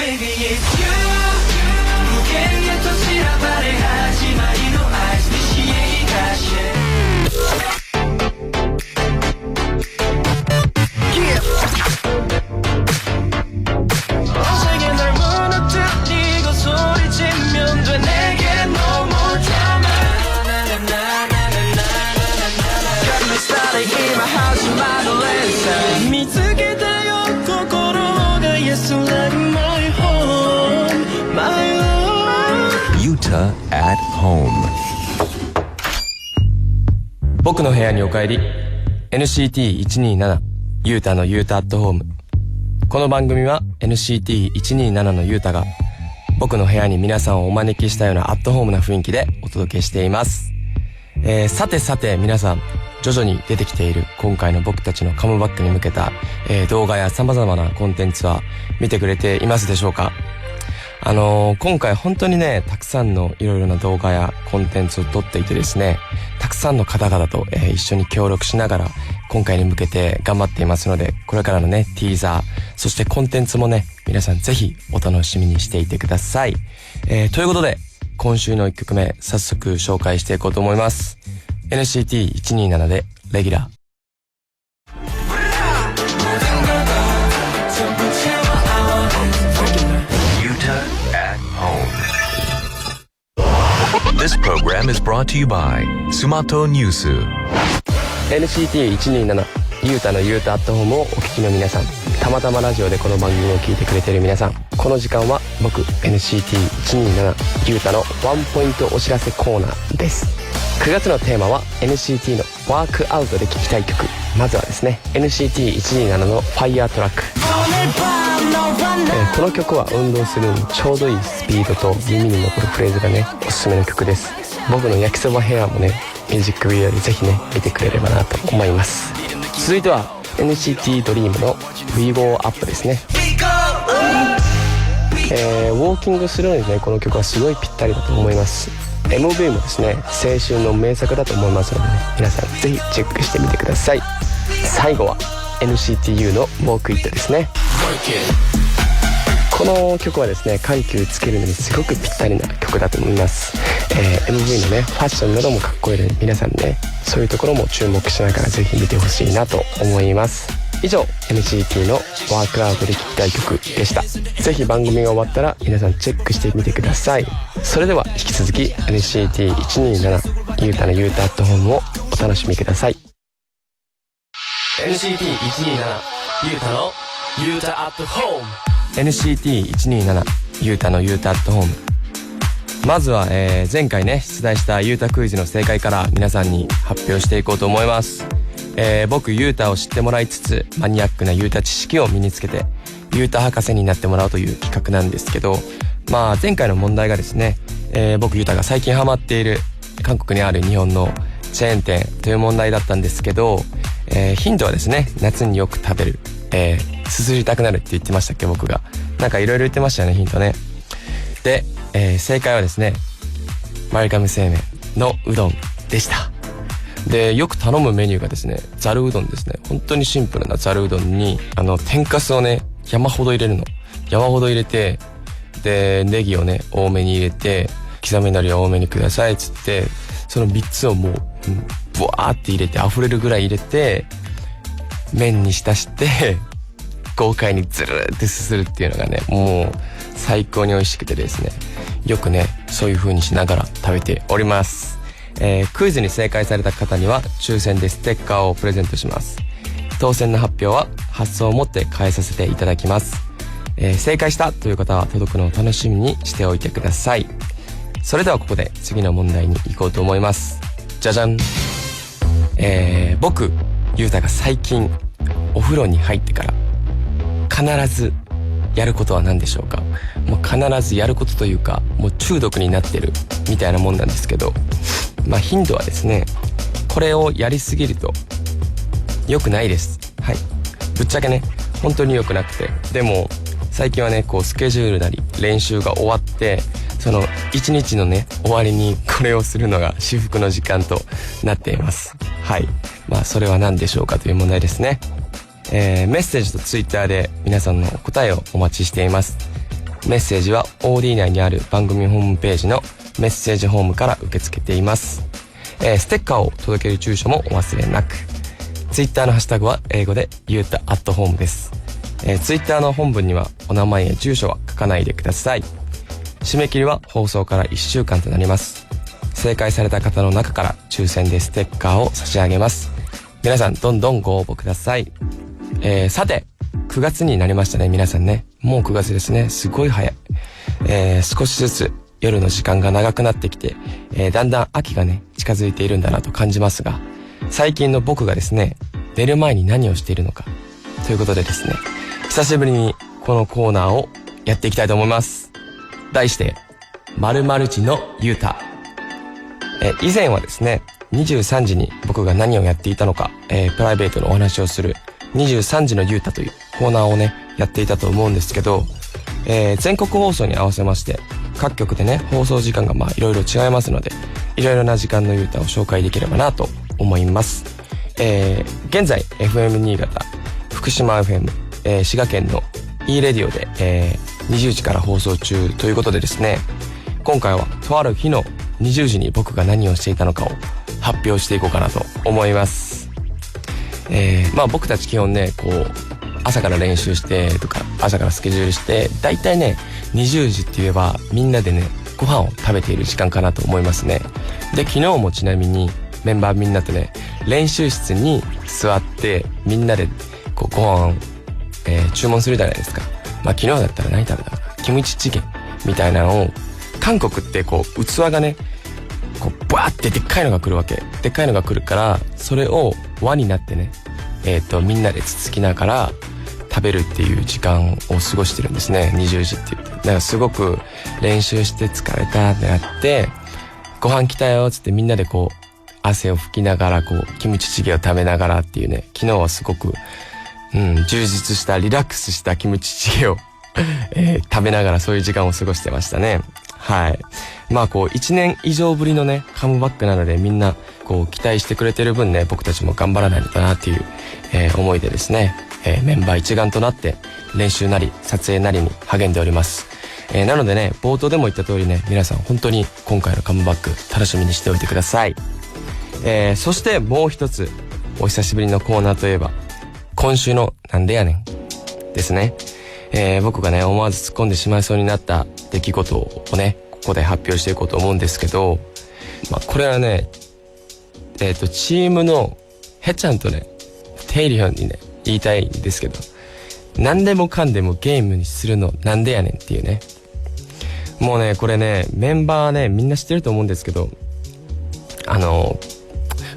baby it's you 無限へと散らばれ始まりの愛して消えがし세계 날 무너뜨리고 소리치면 돼 내게 no more drama Got me started in my house in my adolescence 見つけたよ心が Yes like my home my home Yuta at home 僕の部屋にお帰り NCT127 ユータのユータアットホーム。この番組は NCT127 のユータが僕の部屋に皆さんをお招きしたようなアットホームな雰囲気でお届けしています。さて皆さん徐々に出てきている今回の僕たちのカムバックに向けた、動画や様々なコンテンツは見てくれていますでしょうか。今回本当にねたくさんのいろいろな動画やコンテンツを撮っていてですね、たくさんの方々と、一緒に協力しながら今回に向けて頑張っていますので、これからのねティーザーそしてコンテンツもね皆さんぜひお楽しみにしていてください。ということで今週の1曲目早速紹介していこうと思います。 NCT127 でレギュラー。This program is brought to you by Sumato News NCT127 ユータのユータアットホームをお聞きの皆さん、たまたまラジオでこの番組を聞いてくれている皆さん、この時間は僕 NCT127 ユータのワンポイントお知らせコーナーです。9月のテーマは NCT のワークアウトで聴きたい曲。まずはですね NCT127 のファイヤートラック。この曲は運動するのにちょうどいいスピードと耳に残るフレーズがねおすすめの曲です。僕の焼きそばヘアもねミュージックビデオでぜひね見てくれればなと思います。続いては NCT DREAM の We Go Up ですね。ウォーキングするのにねこの曲はすごいぴったりだと思います。 MV もですね青春の名作だと思いますのでね、皆さんぜひチェックしてみてください。最後は NCTU の Walk It ですね。この曲はですね緩急つけるのにすごくぴったりな曲だと思います。MV のねファッションなどもかっこいいので皆さんねそういうところも注目しながらぜひ見てほしいなと思います。以上 NCT のワークアウトで聴きたい曲でした。ぜひ番組が終わったら皆さんチェックしてみてください。それでは引き続き NCT127 ユータのユータアットホームをお楽しみください。 NCT127 ユータのユータアットホーム。 NCT127 ユータのユータアットホーム。まずは、前回ね出題したユータクイズの正解から皆さんに発表していこうと思います。僕ユータを知ってもらいつつマニアックなユータ知識を身につけてユータ博士になってもらうという企画なんですけど、まあ前回の問題がですね、僕ユータが最近ハマっている韓国にある日本のチェーン店という問題だったんですけど、ヒントはですね夏によく食べる、すすりたくなるって言ってましたっけ。僕がなんかいろいろ言ってましたよねヒントね。で、正解はですねマルカム製麺のうどんでした。でよく頼むメニューがですねざるうどんですね。本当にシンプルなざるうどんに天かすをね山ほど入れるの。山ほど入れて、でネギをね多めに入れて、刻みのりを多めにくださいっつって、その3つをもうブワーって入れて溢れるぐらい入れて麺に浸して豪快にズルーってすするっていうのがねもう最高に美味しくてですね、よくねそういう風にしながら食べております。クイズに正解された方には抽選でステッカーをプレゼントします。当選の発表は発送をもって返させていただきます。正解したという方は届くのを楽しみにしておいてください。それではここで次の問題に行こうと思います。じゃじゃん。僕ゆうたが最近お風呂に入ってから必ずやることは何でしょうか。もう必ずやることというかもう中毒になってるみたいなもんなんですけど、頻度はですねこれをやりすぎると良くないです。はい、ぶっちゃけね本当に良くなくて、でも最近はねこうスケジュールなり練習が終わってその一日のね終わりにこれをするのが至福の時間となっています。はい、それは何でしょうかという問題ですね。メッセージとツイッターで皆さんの答えをお待ちしています。メッセージは OD 内にある番組ホームページのメッセージホームから受け付けています。ステッカーを届ける住所もお忘れなく。Twitter のハッシュタグは英語でゆうた@home です。Twitter の本文にはお名前や住所は書かないでください。締め切りは放送から1週間となります。正解された方の中から抽選でステッカーを差し上げます。皆さんどんどんご応募ください。さて9月になりましたね。皆さんね、もう9月ですね。すごい早い。少しずつ夜の時間が長くなってきて、だんだん秋がね近づいているんだなと感じますが、最近の僕がですね、寝る前に何をしているのかということでですね、久しぶりにこのコーナーをやっていきたいと思います。題して〇〇時のゆうた。以前はですね、23時に僕が何をやっていたのか、プライベートのお話をする23時のゆうたというコーナーをねやっていたと思うんですけど、全国放送に合わせまして各局でね放送時間がいろいろ違いますので、いろいろな時間のゆうたを紹介できればなと思います。現在 FM 新潟、福島 FM、滋賀県の E レディオで、20時から放送中ということでですね、今回はとある日の20時に僕が何をしていたのかを発表していこうかなと思います。僕たち基本ね、こう朝から練習してとか朝からスケジュールして、だいたいね20時って言えばみんなでねご飯を食べている時間かなと思いますね。で、昨日もちなみにメンバーみんなとね練習室に座ってみんなでこうご飯、注文するじゃないですか。昨日だったら何食べたのか、キムチチゲみたいなのを、韓国ってこう器がねこうバーってでっかいのが来るわけ。でっかいのが来るからそれを輪になってね、みんなでつつきながら食べるっていう時間を過ごしてるんですね。20時っていう。だからすごく練習して疲れたってなってご飯来たよっつってみんなでこう汗を拭きながらこうキムチチゲを食べながらっていうね、昨日はすごく充実したリラックスしたキムチチゲを食べながらそういう時間を過ごしてましたね。はい。こう1年以上ぶりのねカムバックなので、みんなこう期待してくれてる分ね、僕たちも頑張らないとなっていう、思いでですね、メンバー一丸となって練習なり撮影なりに励んでおります。なのでね、冒頭でも言った通りね、皆さん本当に今回のカムバック楽しみにしておいてください。そしてもう一つお久しぶりのコーナーといえば、今週のなんでやねんですね。僕がね思わず突っ込んでしまいそうになった出来事をねここで発表していこうと思うんですけど、これはねチームのヘちゃんとねテイリヒョンにね言いたいんですけど、何でもかんでもゲームにするのなんでやねんっていうね。もうねこれねメンバーねみんな知ってると思うんですけど、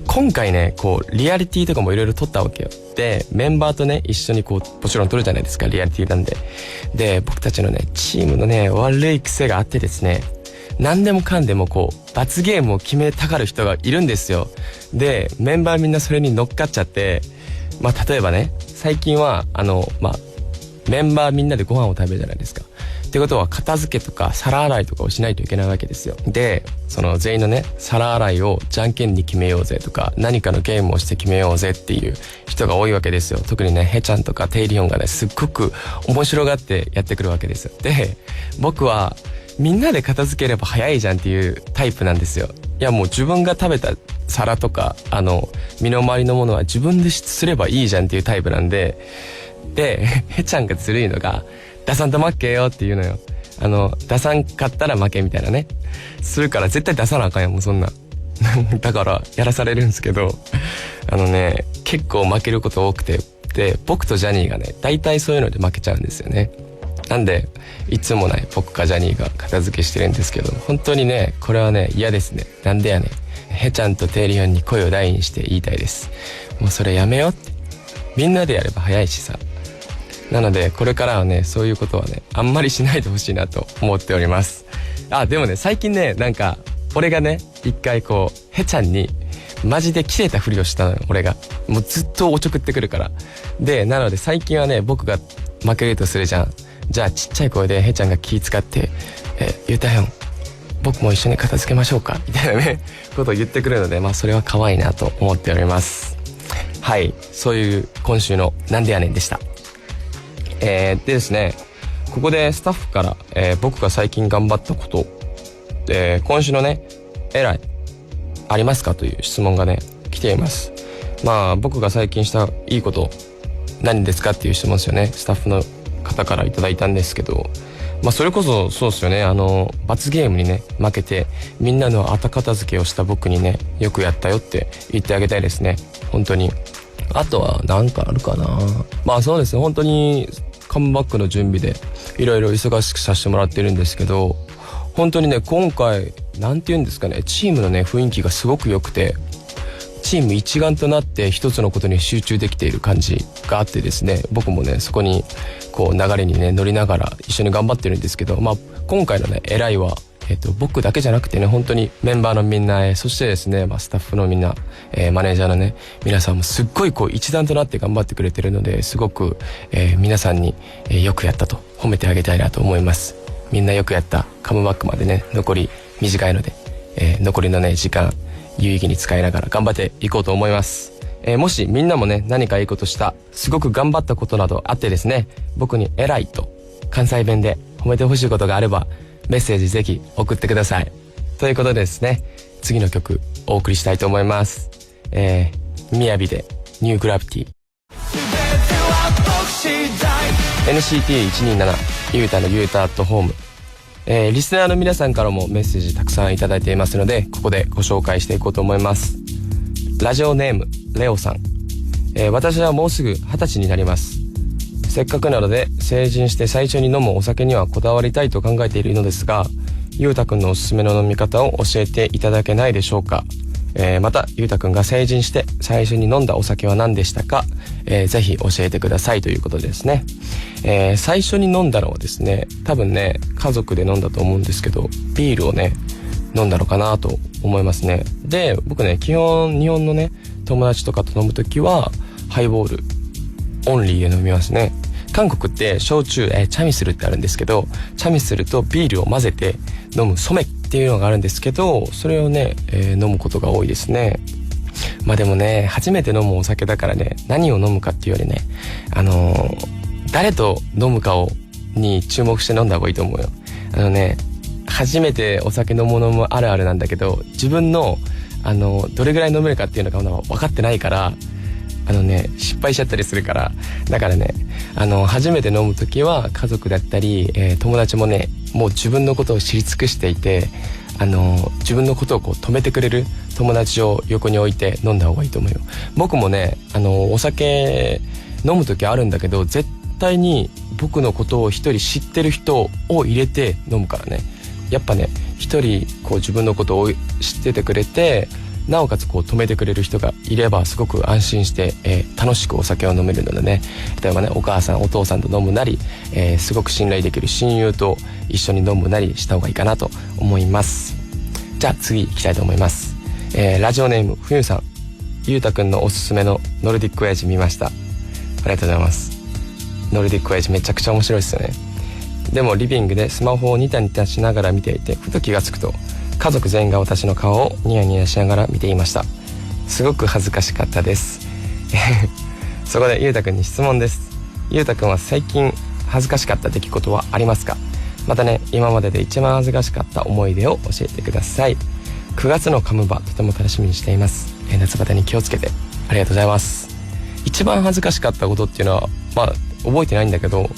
今回ねこうリアリティとかもいろいろ撮ったわけよ。でメンバーとね一緒にこうもちろん撮るじゃないですか、リアリティなんで。で僕たちのねチームのね悪い癖があってですね、何でもかんでもこう罰ゲームを決めたがる人がいるんですよ。でメンバーみんなそれに乗っかっちゃって、例えばね最近はメンバーみんなでご飯を食べるじゃないですか。ってことは片付けとか皿洗いとかをしないといけないわけですよ。でその全員のね皿洗いをじゃんけんに決めようぜとか、何かのゲームをして決めようぜっていう人が多いわけですよ。特にねヘちゃんとかテイリオンがねすっごく面白がってやってくるわけですよ。で僕はみんなで片付ければ早いじゃんっていうタイプなんですよ。いやもう自分が食べた皿とか身の回りのものは自分ですればいいじゃんっていうタイプなんで、ヘちゃんがずるいのが出さんと負けよって言うのよ。出さんかったら負けみたいなねするから、絶対出さなあかんやんもうそんなだからやらされるんですけど、結構負けること多くて、で僕とジャニーがね大体そういうので負けちゃうんですよね。なんでいつもね僕かジャニーが片付けしてるんですけど、本当にねこれはね嫌ですね。なんでやねん。ヘちゃんとテイリオンに声を大にして言いたいです。もうそれやめよって。みんなでやれば早いしさ。なのでこれからはねそういうことはねあんまりしないでほしいなと思っております。でもね最近ね俺がね一回こうヘちゃんにマジで切れたふりをしたのよ。俺がもうずっとおちょくってくるから。でなので最近はね僕が負けるとするじゃん。じゃあちっちゃい声でヘちゃんが気使ってゆうたよん僕も一緒に片付けましょうかみたいなねことを言ってくるので、それは可愛いなと思っております。はい、そういう今週のなんでやねんでした。でですね、ここでスタッフから、僕が最近頑張ったこと、今週のね偉いありますかという質問がね来ています。まあ僕が最近したいいこと何ですかっていう質問ですよね。スタッフの方からいただいたんですけど、まあそれこそそうですよね。罰ゲームにね負けてみんなの後片付けをした僕にね、よくやったよって言ってあげたいですね、本当に。あとはなんかあるかな。まあそうですね、本当にカムバックの準備でいろいろ忙しくさせてもらってるんですけど、本当にね今回なんて言うんですかね、チームのね雰囲気がすごく良くて、チーム一丸となって一つのことに集中できている感じがあってですね、僕もねそこにこう流れにね乗りながら一緒に頑張ってるんですけど、まあ今回のね偉いは僕だけじゃなくてね、本当にメンバーのみんな、そしてですね、スタッフのみんな、マネージャーのね皆さんもすっごいこう一段となって頑張ってくれてるので、すごく、皆さんに、よくやったと褒めてあげたいなと思います。みんなよくやった。カムバックまでね残り短いので、残りのね時間有意義に使いながら頑張っていこうと思います。もしみんなもね何かいいことした、すごく頑張ったことなどあってですね、僕に偉いと関西弁で褒めてほしいことがあればメッセージぜひ送ってください。ということでですね、次の曲お送りしたいと思います。みやびでニューグラビティ。 NCT127 ゆうたのゆうたアットホーム。リスナーの皆さんからもメッセージたくさんいただいていますので、ここでご紹介していこうと思います。ラジオネームレオさん、私はもうすぐ20歳になります。せっかくなので成人して最初に飲むお酒にはこだわりたいと考えているのですが、ゆうたくんのおすすめの飲み方を教えていただけないでしょうか。またゆうたくんが成人して最初に飲んだお酒は何でしたか。ぜひ教えてくださいということですね。最初に飲んだのはですね、多分ね家族で飲んだと思うんですけど、ビールをね飲んだのかなと思いますね。で僕ね基本日本のね友達とかと飲むときはハイボールオンリーで飲みますね。韓国って焼酎、チャミスルってあるんですけど、チャミスルとビールを混ぜて飲むソメっていうのがあるんですけど、それをね、飲むことが多いですね。まあでもね初めて飲むお酒だからね、何を飲むかっていうよりね、誰と飲むかに注目して飲んだ方がいいと思うよ。初めてお酒飲むあるあるなんだけど、自分のどれぐらい飲めるかっていうのが分かってないから、失敗しちゃったりするから。だからね初めて飲む時は家族だったり、友達もねもう自分のことを知り尽くしていて、自分のことをこう止めてくれる友達を横に置いて飲んだ方がいいと思うよ。僕もねお酒飲む時あるんだけど、絶対に僕のことを一人知ってる人を入れて飲むからね。やっぱね一人こう自分のことを知っててくれて、なおかつこう止めてくれる人がいればすごく安心して、楽しくお酒を飲めるのでね、例えばねお母さんお父さんと飲むなり、すごく信頼できる親友と一緒に飲むなりした方がいいかなと思います。じゃあ次行きたいと思います。ラジオネームふゆさん、ゆうたくんのおすすめのノルディック親父見ました。ありがとうございます。ノルディック親父めちゃくちゃ面白いですよね。でもリビングでスマホをニタニタしながら見ていて、ふと気がつくと家族全員が私の顔をニヤニヤしながら見ていました。すごく恥ずかしかったですそこでゆうたくんに質問です。ゆうたくんは最近恥ずかしかった出来事はありますか。またね今までで一番恥ずかしかった思い出を教えてください。9月のカムバとても楽しみにしています。夏バテに気をつけて。ありがとうございます。一番恥ずかしかったことっていうのは覚えてないんだけど、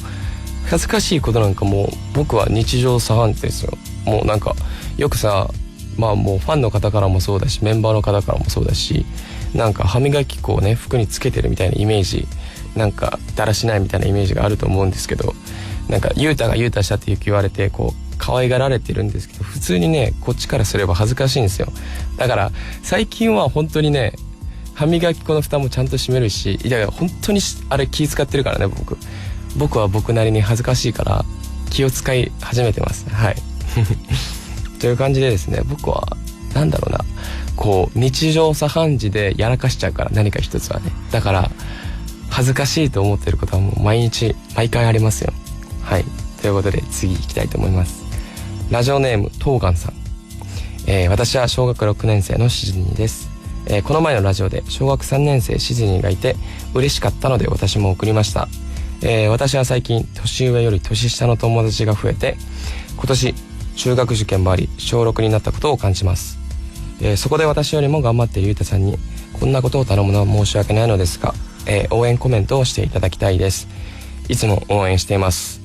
恥ずかしいことなんかもう僕は日常茶飯事ですよ。もうなんかよくさ、もうファンの方からもそうだしメンバーの方からもそうだし、なんか歯磨き粉をね服につけてるみたいなイメージ、なんかだらしないみたいなイメージがあると思うんですけど、なんかゆうたがゆうたしたって言われてこう可愛がられてるんですけど、普通にねこっちからすれば恥ずかしいんですよ。だから最近は本当にね歯磨き粉の蓋もちゃんと閉めるし、いや本当にあれ気使ってるからね。僕は僕なりに恥ずかしいから気を使い始めてます。はいという感じでですね、僕はなんだろうな、こう日常茶飯事でやらかしちゃうから、何か一つはね。だから恥ずかしいと思ってることはもう毎回ありますよ。はい、ということで次行きたいと思います。ラジオネームトーガンさん、私は小学6年生のシズニーです。この前のラジオで小学3年生シズニーがいて嬉しかったので私も送りました。私は最近年上より年下の友達が増えて、今年中学受験もあり小6になったことを感じます。そこで私よりも頑張っているゆうたさんにこんなことを頼むのは申し訳ないのですが、応援コメントをしていただきたいです。いつも応援しています。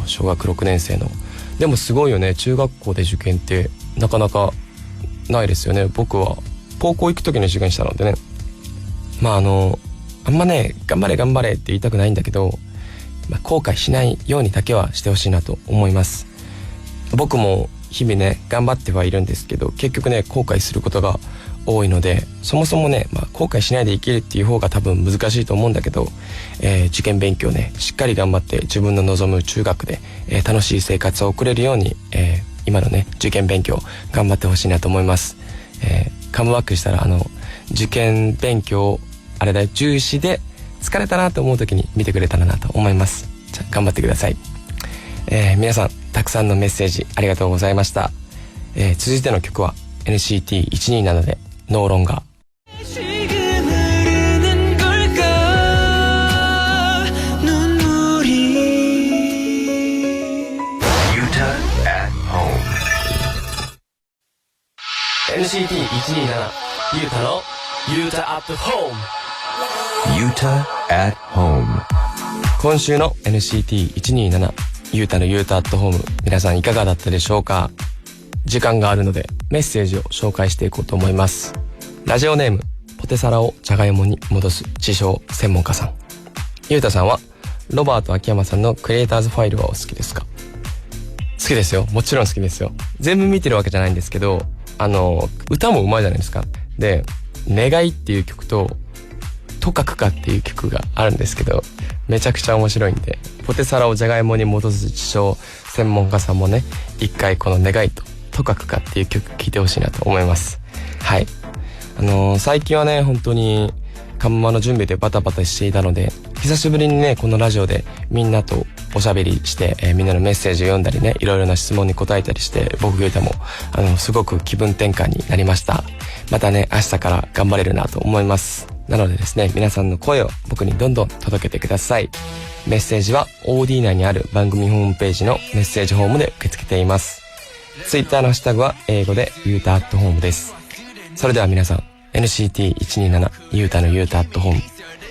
小学6年生の。でもすごいよね、中学校で受験ってなかなかないですよね。僕は高校行く時に受験したのでね、あんまね頑張れ頑張れって言いたくないんだけど、後悔しないようにだけはしてほしいなと思います。僕も日々ね頑張ってはいるんですけど、結局ね後悔することが多いので、そもそもね、後悔しないで生きるっていう方が多分難しいと思うんだけど、受験勉強ねしっかり頑張って自分の望む中学で、楽しい生活を送れるように、今のね受験勉強頑張ってほしいなと思います。カムバックしたら受験勉強重視で疲れたなと思う時に見てくれたらなと思います。じゃあ頑張ってください。皆さんたくさんのメッセージありがとうございました。続いての曲は NCT127 でノーロンガー。 NCT127 ゆうたのゆうた at home。 Yuta at home. 今週の NCT127 ゆうたのゆうた at home、 皆さんいかがだったでしょうか。時間があるのでメッセージを紹介していこうと思います。ラジオネームポテサラをじゃがいもに戻す自称専門家さん。ゆうたさんはロバート秋山さんのクリエイターズファイルはお好きですか？好きですよ、もちろん好きですよ。全部見てるわけじゃないんですけど、歌もうまいじゃないですか。で、願いっていう曲ととかくかっていう曲があるんですけど、めちゃくちゃ面白いんで、ポテサラをじゃがいもに戻す自称専門家さんもね、一回この願いとかくかっていう曲聴いてほしいなと思います。はい。最近はね本当にカンマの準備でバタバタしていたので、久しぶりにねこのラジオでみんなとおしゃべりして、みんなのメッセージを読んだりね、いろいろな質問に答えたりして、僕ゆうたもすごく気分転換になりました。またね明日から頑張れるなと思います。なのでですね、皆さんの声を僕にどんどん届けてください。メッセージは OD 内にある番組ホームページのメッセージフォームで受け付けています。Twitter のハッシュタグは英語でゆうたアットホームです。それでは皆さん、 NCT127 ゆうたのゆうたアットホーム、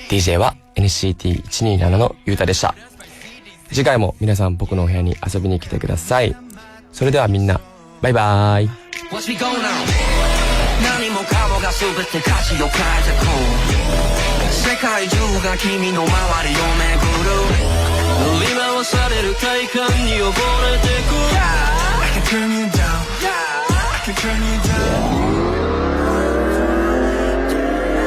DJ は NCT127 のゆうたでした。次回も皆さん僕のお部屋に遊びに来てください。それではみんなバイバイ。何もかもが全て価値を変えてく世界中が君の周りを巡る塗り回される体感に溺れてく I can turn you down I can turn you down.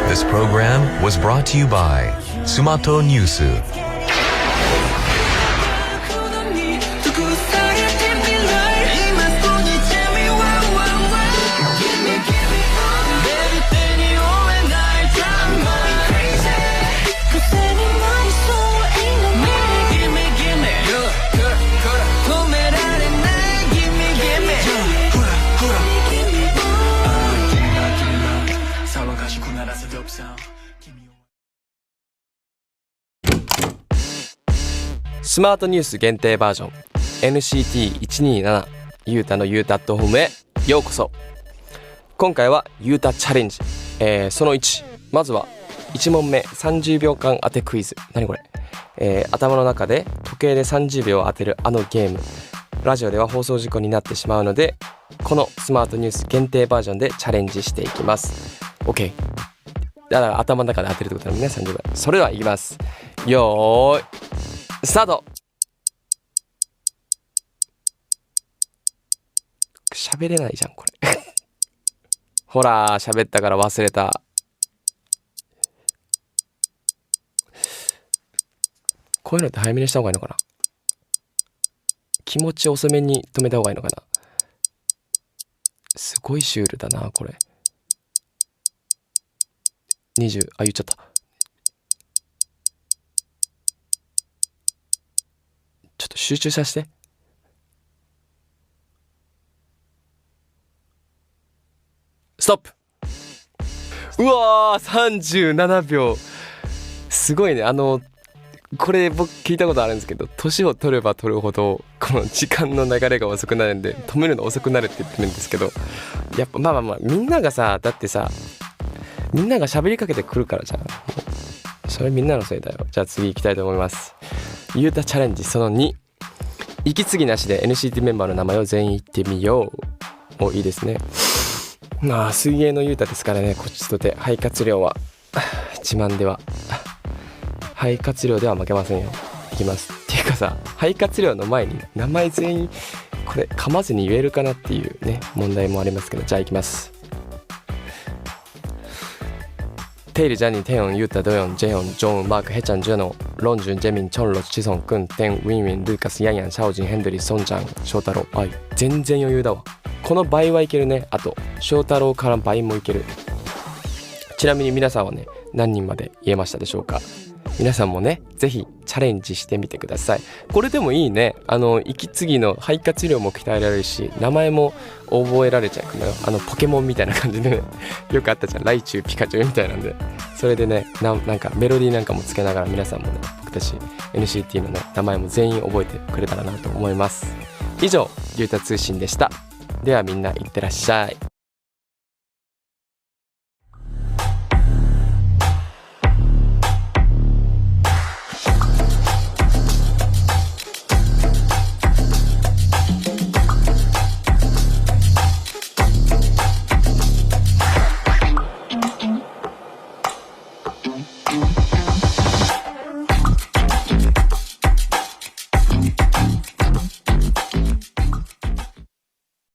This program was brought to you by Sumato News. sound. スマートニュース限定バージョン NCT127 ゆうたのゆうたアットホームへようこそ。今回はゆうたチャレンジ、その1、まずは1問目30秒間当てクイズ。何これ、頭の中で時計で30秒当てるあのゲーム。ラジオでは放送事故になってしまうので、このスマートニュース限定バージョンでチャレンジしていきます。 OK、 だから頭の中で当てるってことだもんね、30秒。それではいきます。よーいスタート。喋れないじゃんこれほら喋ったから忘れた。こういうのって早めにした方がいいのかな。気持ち遅めに止めた方がいいのかな。すごいシュールだなこれ。20、あ、言っちゃった。ちょっと集中させて。ストップ。うわー37秒。すごいね。これ僕聞いたことあるんですけど、年を取れば取るほどこの時間の流れが遅くなるんで、止めるの遅くなるって言ってるんですけど、やっぱまあみんながさ、だってさ、みんなが喋りかけてくるからじゃん。それみんなのせいだよ。じゃあ次行きたいと思います。ゆうたチャレンジその2、息継ぎなしで NCT メンバーの名前を全員言ってみよう。お、いいですね。まあ水泳のゆうたですからね、こっちとて肺活量は自慢では、肺活量では負けませんよ。いきます。っていうかさ、肺活量の前に名前全員これ噛まずに言えるかなっていうね、問題もありますけど、じゃあいきます。テイル、ジャニー、テヨン、ユータ、ドヨン、ジェヨン、ジョン、マーク、ヘチャン、ジュノ、ロンジュン、ジェミン、チョンロチ、チソン、クン、テン、ウィンウィン、ルーカス、ヤンヤン、シャオジン、ヘンドリー、ソンジャン、翔太郎、バイ。全然余裕だわ。この倍はいけるね。あと翔太郎から倍もいける。ちなみに皆さんはね、何人まで言えましたでしょうか。皆さんもね、ぜひチャレンジしてみてください。これでもいいね。息継ぎの肺活量も鍛えられるし、名前も覚えられちゃうのよ。ポケモンみたいな感じでねよくあったじゃん、ライチュウ、ピカチュウみたいなんで、それでね、なんかメロディーなんかもつけながら、皆さんもね、僕たち NCT のね、名前も全員覚えてくれたらなと思います。以上、ゆうた通信でした。ではみんないってらっしゃい。